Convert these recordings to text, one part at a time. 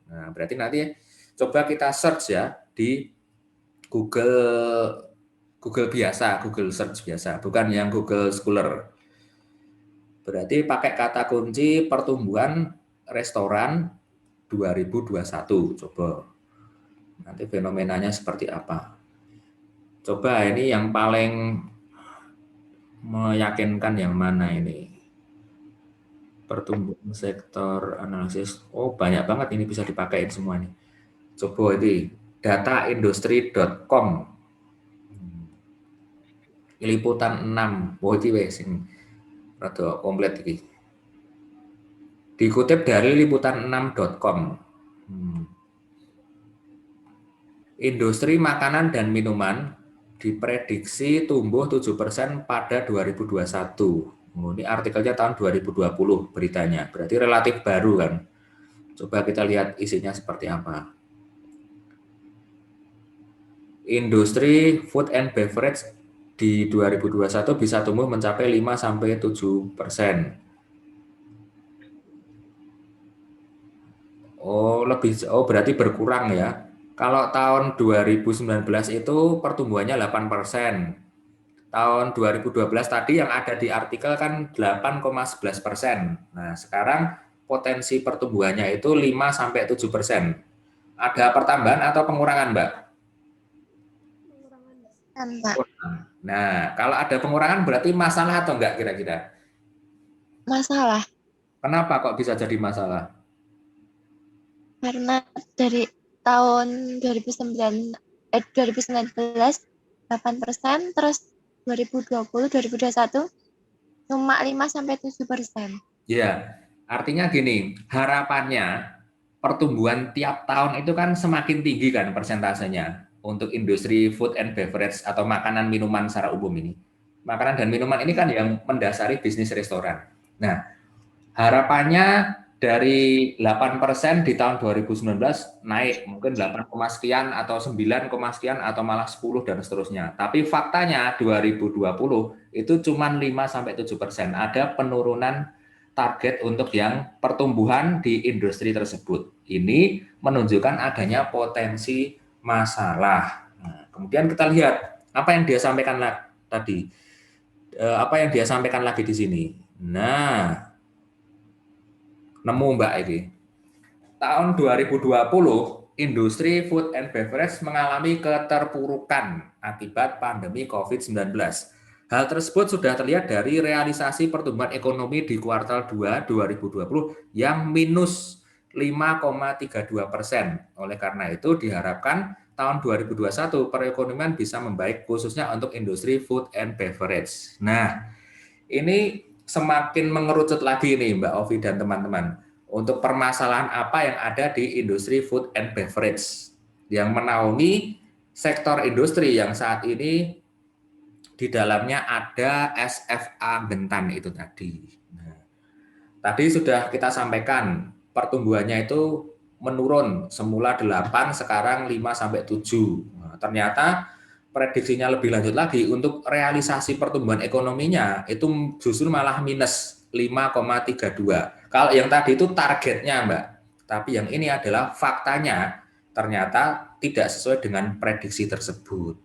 Nah, berarti nanti coba kita search ya di Google biasa, Google Search biasa, bukan yang Google Scholar. Berarti pakai kata kunci pertumbuhan restoran 2021. Coba. Nanti fenomenanya seperti apa. Coba ini yang paling meyakinkan yang mana ini? Pertumbuhan sektor analisis. Oh, banyak banget ini bisa dipakai semua nih. Coba ini dataindustri.com. Liputan 6. Oh, ini wes sing rada komplit iki. Dikutip dari liputan6.com. Industri makanan dan minuman diprediksi tumbuh 7% pada 2021. Ini artikelnya tahun 2020 beritanya. Berarti relatif baru kan. Coba kita lihat isinya seperti apa. Industri food and beverage di 2021 bisa tumbuh mencapai 5-7%. Berarti berkurang ya. Kalau tahun 2019 itu pertumbuhannya 8%. Tahun 2012 tadi yang ada di artikel kan 8,11%. Nah, sekarang potensi pertumbuhannya itu 5-7%. Ada pertambahan atau pengurangan, Mbak? Kan, Pak. Nah, kalau ada pengurangan berarti masalah atau enggak kira-kira? Masalah. Kenapa kok bisa jadi masalah? Karena dari tahun 2019 8%, terus 2020-2021 cuma 5-7%. Ya, artinya gini, harapannya pertumbuhan tiap tahun itu kan semakin tinggi kan persentasenya untuk industri food and beverage atau makanan minuman secara umum ini. Makanan dan minuman ini kan yang mendasari bisnis restoran. Nah, harapannya dari 8% di tahun 2019 naik mungkin 8, sekian atau 9, sekian atau malah 10 dan seterusnya. Tapi faktanya 2020 itu cuma 5-7%. Ada penurunan target untuk yang pertumbuhan di industri tersebut. Ini menunjukkan adanya potensi masalah. Nah, kemudian kita lihat apa yang dia sampaikan tadi. Apa yang dia sampaikan lagi di sini. Nah, nemu Mbak ini. Tahun 2020, industri food and beverage mengalami keterpurukan akibat pandemi COVID-19. Hal tersebut sudah terlihat dari realisasi pertumbuhan ekonomi di kuartal 2 2020 yang minus 5,32%. Oleh karena itu diharapkan tahun 2021 perekonomian bisa membaik khususnya untuk industri food and beverage. Nah, ini semakin mengerucut lagi nih Mbak Ovi dan teman-teman untuk permasalahan apa yang ada di industri food and beverage yang menaungi sektor industri yang saat ini di dalamnya ada SFA Bentan itu tadi. Nah, tadi sudah kita sampaikan pertumbuhannya itu menurun semula 8 sekarang 5-7. Nah, ternyata prediksinya lebih lanjut lagi untuk realisasi pertumbuhan ekonominya itu justru malah minus 5,32. Kalau yang tadi itu targetnya, Mbak. Tapi yang ini adalah faktanya ternyata tidak sesuai dengan prediksi tersebut.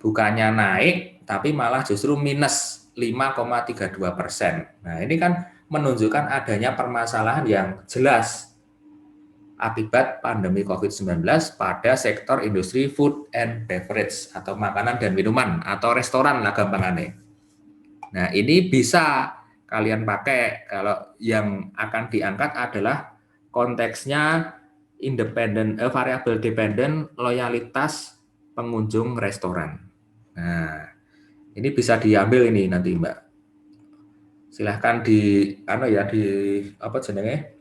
Bukannya naik, tapi malah justru minus 5,32%. Nah, ini kan menunjukkan adanya permasalahan yang jelas akibat pandemi COVID-19 pada sektor industri food and beverage atau makanan dan minuman atau restoran lah gampangannya. Nah, ini bisa kalian pakai kalau yang akan diangkat adalah konteksnya variabel dependent loyalitas pengunjung restoran. Nah, ini bisa diambil ini nanti Mbak. Silahkan di apa jenenge?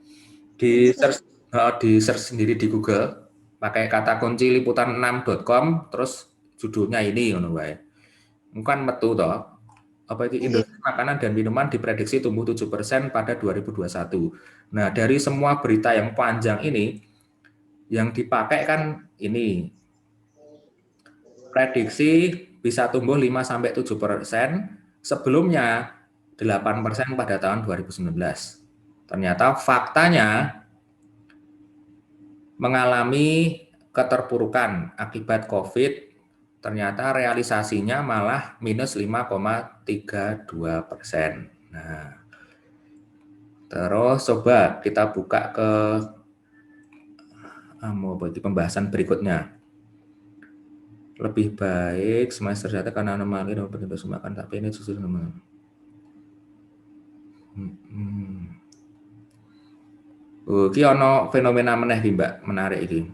Di search sendiri di Google pakai kata kunci liputan6.com terus judulnya ini ngono wae. Bukan metu toh. Apa itu industri makanan dan minuman diprediksi tumbuh 7% pada 2021. Nah, dari semua berita yang panjang ini yang dipakai kan ini prediksi bisa tumbuh 5-7%, sebelumnya 8% pada tahun 2019. Ternyata faktanya mengalami keterpurukan akibat COVID, ternyata realisasinya malah minus 5,32%. Nah, terus coba kita buka ke pembahasan berikutnya. Lebih baik semester data karena anomali dan penduduk makan, tapi ini justru Iki ono fenomena meneh iki, Mbak, menarik iki.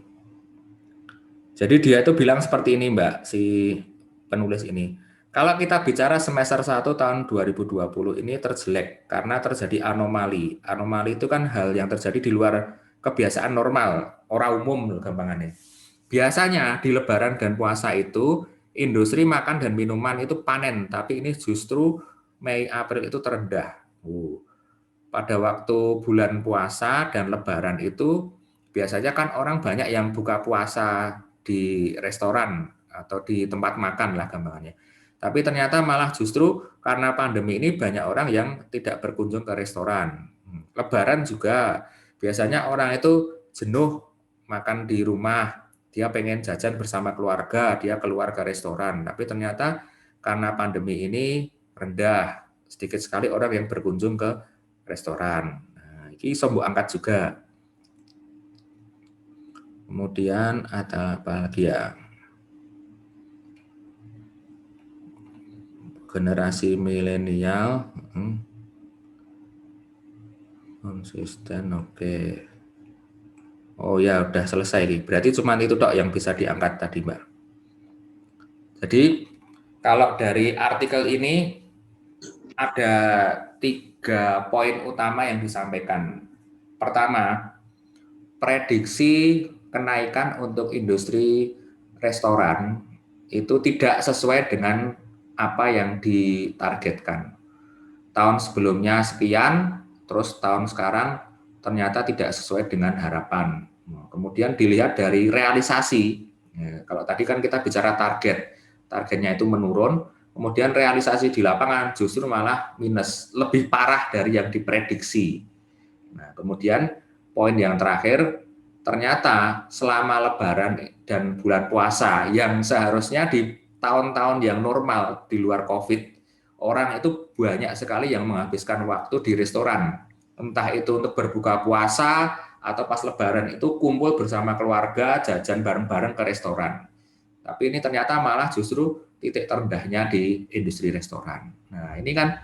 Jadi dia itu bilang seperti ini, Mbak, si penulis ini. Kalau kita bicara semester 1 tahun 2020 ini terjelek karena terjadi anomali. Anomali itu kan hal yang terjadi di luar kebiasaan normal, orang umum gampangannya. Biasanya di Lebaran dan puasa itu industri makan dan minuman itu panen, tapi ini justru Mei April itu terendah. Pada waktu bulan puasa dan Lebaran itu biasanya kan orang banyak yang buka puasa di restoran atau di tempat makan lah gampangannya. Tapi ternyata malah justru karena pandemi ini banyak orang yang tidak berkunjung ke restoran. Lebaran juga biasanya orang itu jenuh makan di rumah, dia pengen jajan bersama keluarga, dia keluar ke restoran. Tapi ternyata karena pandemi ini rendah, sedikit sekali orang yang berkunjung ke restoran. Nah, ini sombong angkat juga. Kemudian ada apa lagi ya? Generasi milenial konsisten, oke. Oh ya, udah selesai nih. Berarti cuma itu tok yang bisa diangkat tadi, Mbak. Jadi kalau dari artikel ini ada 3 poin utama yang disampaikan. Pertama, prediksi kenaikan untuk industri restoran itu tidak sesuai dengan apa yang ditargetkan. Tahun sebelumnya sekian, terus tahun sekarang ternyata tidak sesuai dengan harapan. Kemudian dilihat dari realisasi. Kalau tadi kan kita bicara targetnya itu menurun, kemudian realisasi di lapangan justru malah minus, lebih parah dari yang diprediksi. Nah, kemudian poin yang terakhir, ternyata selama Lebaran dan bulan puasa yang seharusnya di tahun-tahun yang normal di luar COVID, orang itu banyak sekali yang menghabiskan waktu di restoran. Entah itu untuk berbuka puasa atau pas Lebaran itu kumpul bersama keluarga, jajan bareng-bareng ke restoran. Tapi ini ternyata malah justru titik terendahnya di industri restoran. Nah, ini kan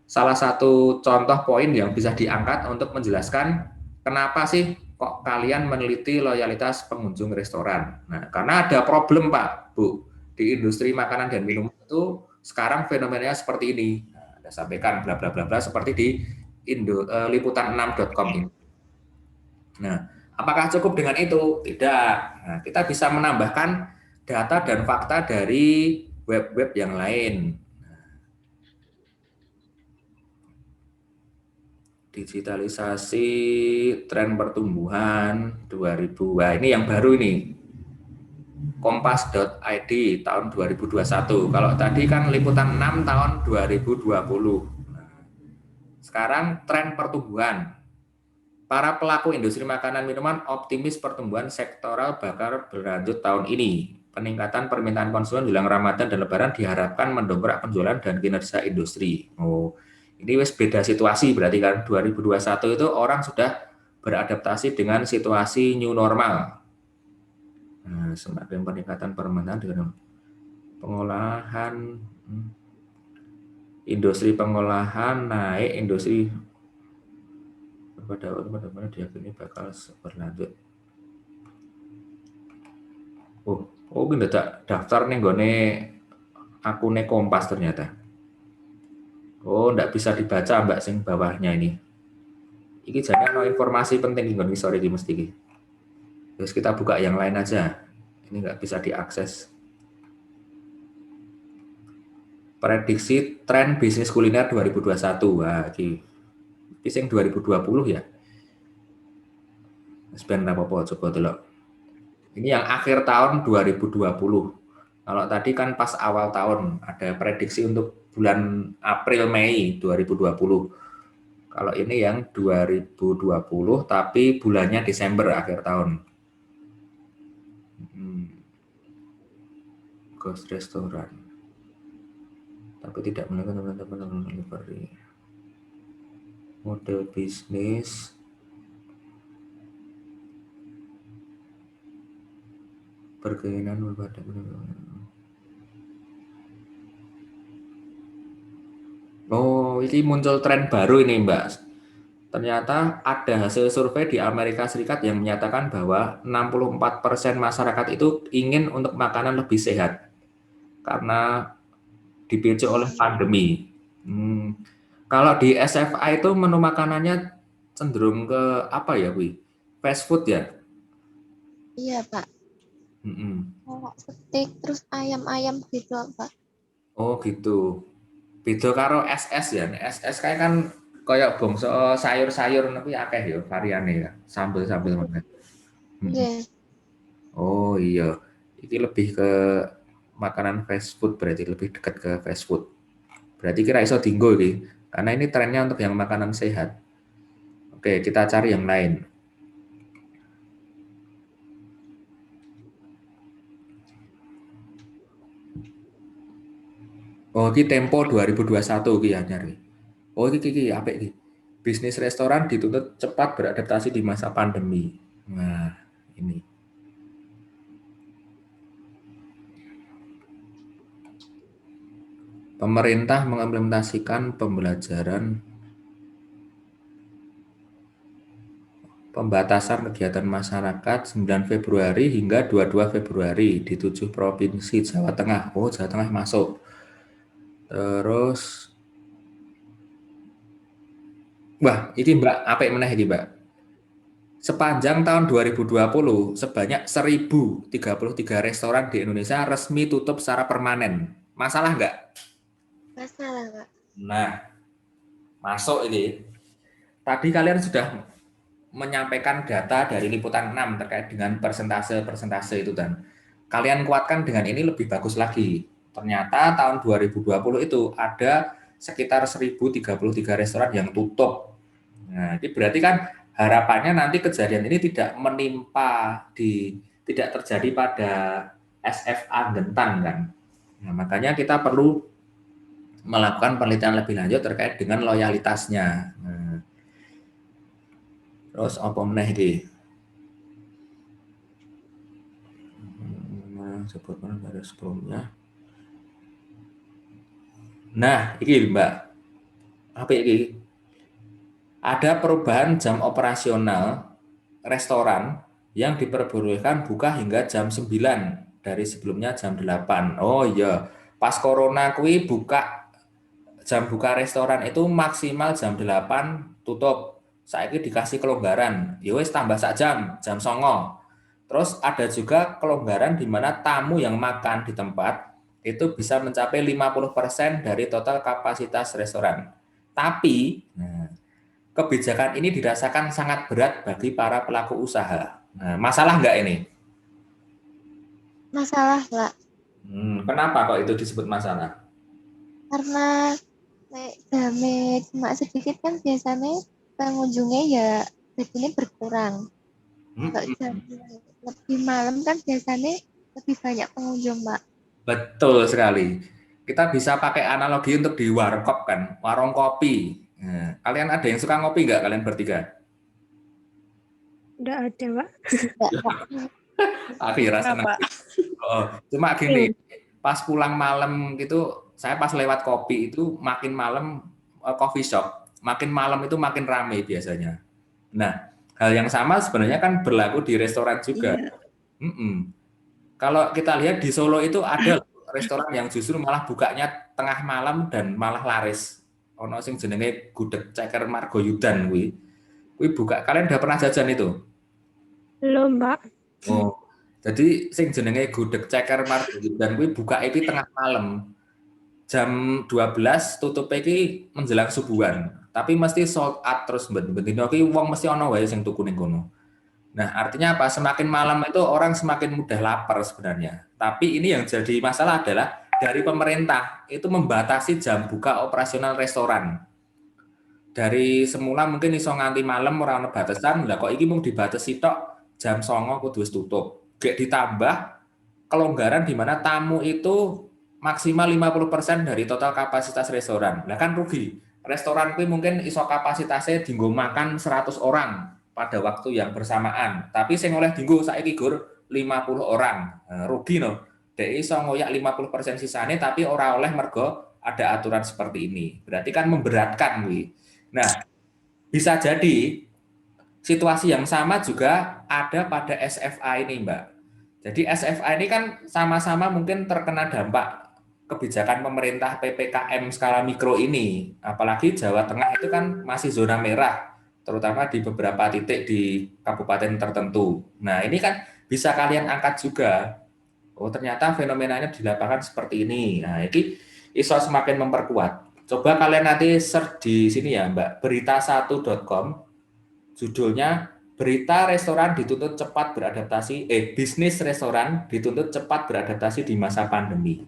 salah satu contoh poin yang bisa diangkat untuk menjelaskan kenapa sih kok kalian meneliti loyalitas pengunjung restoran. Nah, karena ada problem, Pak, Bu, di industri makanan dan minuman itu sekarang fenomenanya seperti ini. Nah, Anda sampaikan bla bla bla bla seperti di liputan6.com ini. Nah, apakah cukup dengan itu? Tidak. Nah, kita bisa menambahkan data dan fakta dari web-web yang lain. Digitalisasi tren pertumbuhan 2000. Wah, ini yang baru ini. Kompas.id tahun 2021. Kalau tadi kan liputan 6 tahun 2020. Sekarang tren pertumbuhan. Para pelaku industri makanan minuman optimis pertumbuhan sektoral bakal berlanjut tahun ini. Peningkatan permintaan konsumen jelang Ramadan dan Lebaran diharapkan mendongkrak penjualan dan kinerja industri. Oh, ini wes beda situasi berarti kan 2021 itu orang sudah beradaptasi dengan situasi new normal. Nah, semakin peningkatan permintaan dengan pengolahan, industri pengolahan naik, industri pada waktu diyakini bakal berlanjut. Oh, gini daftar nih gone akune Kompas ternyata. Oh, enggak bisa dibaca Mbak sing bawahnya ini. Iki jadi no informasi penting nih sore iki mesti iki. Terus kita buka yang lain aja. Ini enggak bisa diakses. Prediksi tren bisnis kuliner 2021. Wah, iki sing 2020 ya. Sebenarnya apa coba delok. Ini yang akhir tahun 2020. Kalau tadi kan pas awal tahun ada prediksi untuk bulan April Mei 2020. Kalau ini yang 2020 tapi bulannya Desember akhir tahun. Ghost restoran. Tapi tidak melakukan teman-teman delivery. Model bisnis berkeinginan berbeda. Oh, ini muncul tren baru ini, Mbak. Ternyata ada hasil survei di Amerika Serikat yang menyatakan bahwa 64% masyarakat itu ingin untuk makanan lebih sehat karena dipicu oleh pandemi. Kalau di SFA itu menu makanannya cenderung ke apa ya, Wi? Fast food ya? Iya, Pak. Kayak steak terus ayam-ayam gitu, Pak. Oh gitu. Beda karo SS ya. SS kayak kan kayak bangsa sayur-sayur tapi akeh ya variane ya. Sambel-sambel mana. Iya. Oh iya. Ini lebih ke makanan fast food berarti lebih dekat ke fast food. Berarti kira iso dinggo iki. Karena ini trennya untuk yang makanan sehat. Oke, kita cari yang lain. Oh, ini Tempo 2021 iki ya nyari. Oh, iki apik iki. Bisnis restoran dituntut cepat beradaptasi di masa pandemi. Nah, ini. Pemerintah mengimplementasikan pembatasan kegiatan masyarakat 9 Februari hingga 22 Februari di 7 provinsi Jawa Tengah. Oh, Jawa Tengah masuk. Terus, wah, ini Mbak, apa yang meneh ini Mbak? Sepanjang tahun 2020, sebanyak 1.033 restoran di Indonesia resmi tutup secara permanen. Masalah nggak? Masalah, Pak. Nah, masuk ini. Tadi kalian sudah menyampaikan data dari liputan 6 terkait dengan persentase-persentase itu dan kalian kuatkan dengan ini lebih bagus lagi. Ternyata tahun 2020 itu ada sekitar 1.033 restoran yang tutup. Nah, ini berarti kan harapannya nanti kejadian ini tidak menimpa tidak terjadi pada SFA Gentang kan. Nah, makanya kita perlu melakukan penelitian lebih lanjut terkait dengan loyalitasnya. Nah, terus apa meneh iki? Sebutkan pada sebelumnya. Nah, ini Mbak. Apa ini? Ada perubahan jam operasional restoran yang diperbolehkan buka hingga jam 9 dari sebelumnya jam 8. Oh iya, pas corona kui jam buka restoran itu maksimal jam 8 tutup. Saiki dikasih kelonggaran. Ya wis tambah sak jam 09.00. Terus ada juga kelonggaran di mana tamu yang makan di tempat itu bisa mencapai 50% dari total kapasitas restoran. Tapi, kebijakan ini dirasakan sangat berat bagi para pelaku usaha. Nah, masalah nggak ini? Masalah, Pak. Kenapa kok itu disebut masalah? Karena jamnya cuma sedikit kan biasanya pengunjungnya ya biasanya berkurang. Kalau jam lebih malam kan biasanya lebih banyak pengunjung, Pak. Betul sekali. Kita bisa pakai analogi untuk di warkop kan, warung kopi. Nah, kalian ada yang suka ngopi nggak kalian bertiga? Nggak ada, Pak. Akhirnya senang. Oh, cuma gini, pas pulang malam gitu, saya pas lewat kopi itu makin malam coffee shop, makin malam itu makin ramai biasanya. Nah, hal yang sama sebenarnya kan berlaku di restoran juga. Iya. Kalau kita lihat di Solo itu ada restoran yang justru malah bukanya tengah malam dan malah laris. Ono sing jenenge Gudeg Ceker Margoyudan kuwi. Kuwi buka. Kalian udah pernah jajan itu? Belum, Pak. Oh. Jadi sing jenenge Gudeg Ceker Margoyudan kuwi buka iki tengah malam. Jam 12 tutup iki menjelang subuhan. Tapi mesti sold out terus ben-bendino iki wong mesti ono wae sing tuku ning kono. Nah, artinya apa? Semakin malam itu orang semakin mudah lapar sebenarnya. Tapi ini yang jadi masalah adalah dari pemerintah itu membatasi jam buka operasional restoran. Dari semula mungkin iso nganti malam ora ono batasan, lah kok iki mung dibatasi tok jam 09.00 kudu wis tutup. gak ditambah kelonggaran di mana tamu itu maksimal 50% dari total kapasitas restoran. Nah kan rugi. Restoran kuwi mungkin iso kapasitasnya dienggo makan 100 orang pada waktu yang bersamaan. Tapi sing oleh dienggo saiki gur 50 orang. Nah, rugi no. Dek iso ngoyak 50% sisane tapi ora oleh mergo ada aturan seperti ini. Berarti kan memberatkan kuwi. Nah, bisa jadi situasi yang sama juga ada pada SFA ini, Mbak. Jadi SFA ini kan sama-sama mungkin terkena dampak kebijakan pemerintah PPKM skala mikro ini. Apalagi Jawa Tengah itu kan masih zona merah, terutama di beberapa titik di kabupaten tertentu. Nah, ini kan bisa kalian angkat juga. Oh, ternyata fenomenanya di lapangan seperti ini. Nah, ini iso semakin memperkuat. Coba kalian nanti search di sini ya, Mbak, berita1.com. Judulnya Berita Restoran Dituntut Cepat Beradaptasi, Bisnis Restoran Dituntut Cepat Beradaptasi di Masa Pandemi.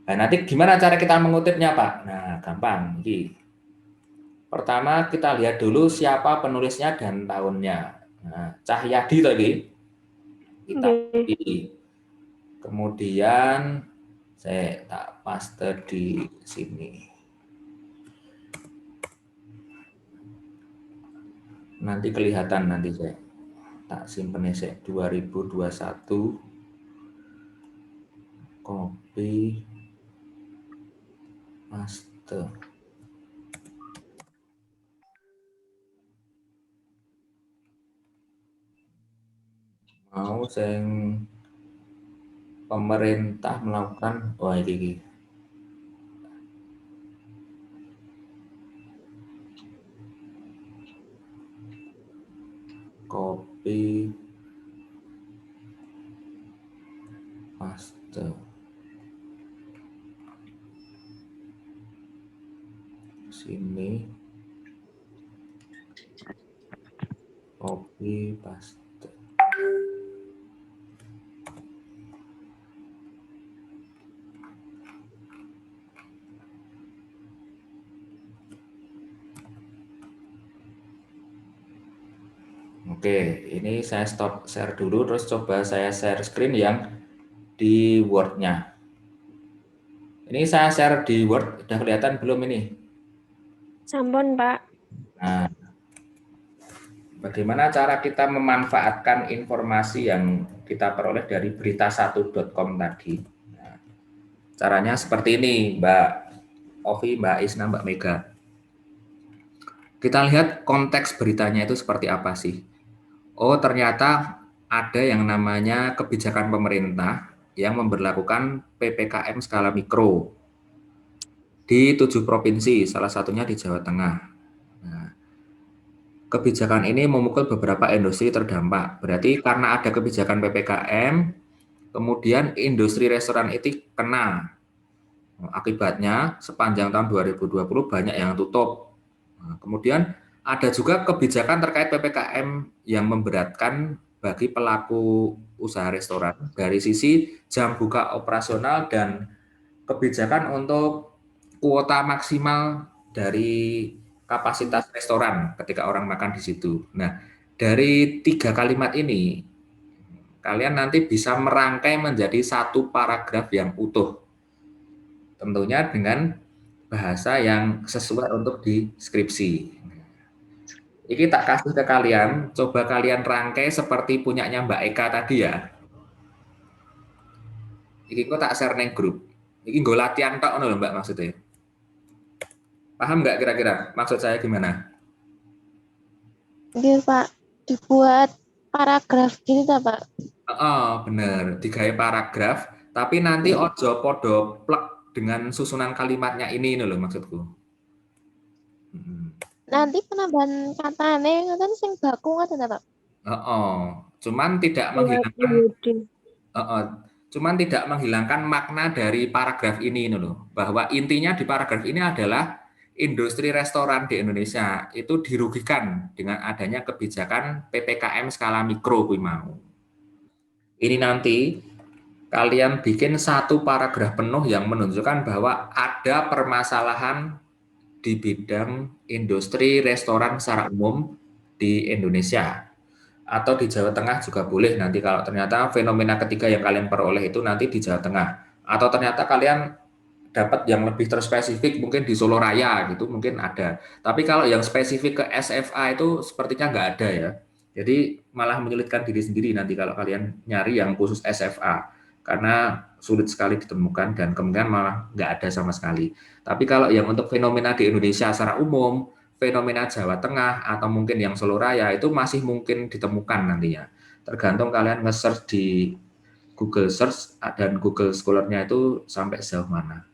Nah, nanti gimana cara kita mengutipnya, Pak? Nah, gampang. Jadi, pertama kita lihat dulu siapa penulisnya dan tahunnya. Nah, Cahyadi tadi. Kita pilih. Kemudian saya tak paste di sini. Nanti kelihatan nanti saya tak simpen ya 2021 copy paste. Mau sing pemerintah melakukan ini copy paste sini, copy paste. Oke, ini saya stop share dulu, terus coba saya share screen yang di Word-nya. Ini saya share di Word, udah kelihatan belum ini? Sampun, Pak. Nah, bagaimana cara kita memanfaatkan informasi yang kita peroleh dari berita1.com tadi? Nah, caranya seperti ini, Mbak Ovi, Mbak Isna, Mbak Mega. Kita lihat konteks beritanya itu seperti apa sih? Oh, ternyata ada yang namanya kebijakan pemerintah yang memberlakukan PPKM skala mikro di 7 provinsi, salah satunya di Jawa Tengah. Nah, kebijakan ini memukul beberapa industri terdampak. Berarti karena ada kebijakan PPKM, kemudian industri restoran itu kena. Akibatnya sepanjang tahun 2020 banyak yang tutup. Nah, kemudian ada juga kebijakan terkait PPKM yang memberatkan bagi pelaku usaha restoran dari sisi jam buka operasional dan kebijakan untuk kuota maksimal dari kapasitas restoran ketika orang makan di situ. Nah, dari 3 kalimat ini, kalian nanti bisa merangkai menjadi satu paragraf yang utuh. Tentunya dengan bahasa yang sesuai untuk di skripsi. Ini tak kasih ke kalian, coba kalian rangkai seperti punyanya Mbak Eka tadi ya. Ini kok tak share neng grup. Ini gue latihan tok loh Mbak maksudnya. Paham nggak kira-kira maksud saya gimana? Iya Pak, dibuat paragraf gitu tak Pak? Oh, bener, digawe paragraf, tapi nanti ojo podo plek dengan susunan kalimatnya ini loh maksudku. Nanti penambahan katane ngoten sing baku ngoten ta Pak? Cuman tidak menghilangkan cuman tidak menghilangkan makna dari paragraf ini loh. Bahwa intinya di paragraf ini adalah industri restoran di Indonesia itu dirugikan dengan adanya kebijakan PPKM skala mikro kuwi mau. Ini nanti kalian bikin satu paragraf penuh yang menunjukkan bahwa ada permasalahan di bidang industri restoran secara umum di Indonesia. atau di Jawa Tengah juga boleh nanti kalau ternyata fenomena ketiga yang kalian peroleh itu nanti di Jawa Tengah, atau ternyata kalian dapat yang lebih terspesifik mungkin di Solo Raya gitu mungkin ada. Tapi kalau yang spesifik ke SFA itu sepertinya nggak ada ya. Jadi malah menyulitkan diri sendiri nanti kalau kalian nyari yang khusus SFA karena sulit sekali ditemukan dan kemungkinan malah nggak ada sama sekali. Tapi kalau yang untuk fenomena di Indonesia secara umum, fenomena Jawa Tengah atau mungkin yang Solo Raya itu masih mungkin ditemukan nantinya. Tergantung kalian nge-search di Google Search dan Google Scholar-nya itu sampai sejauh mana.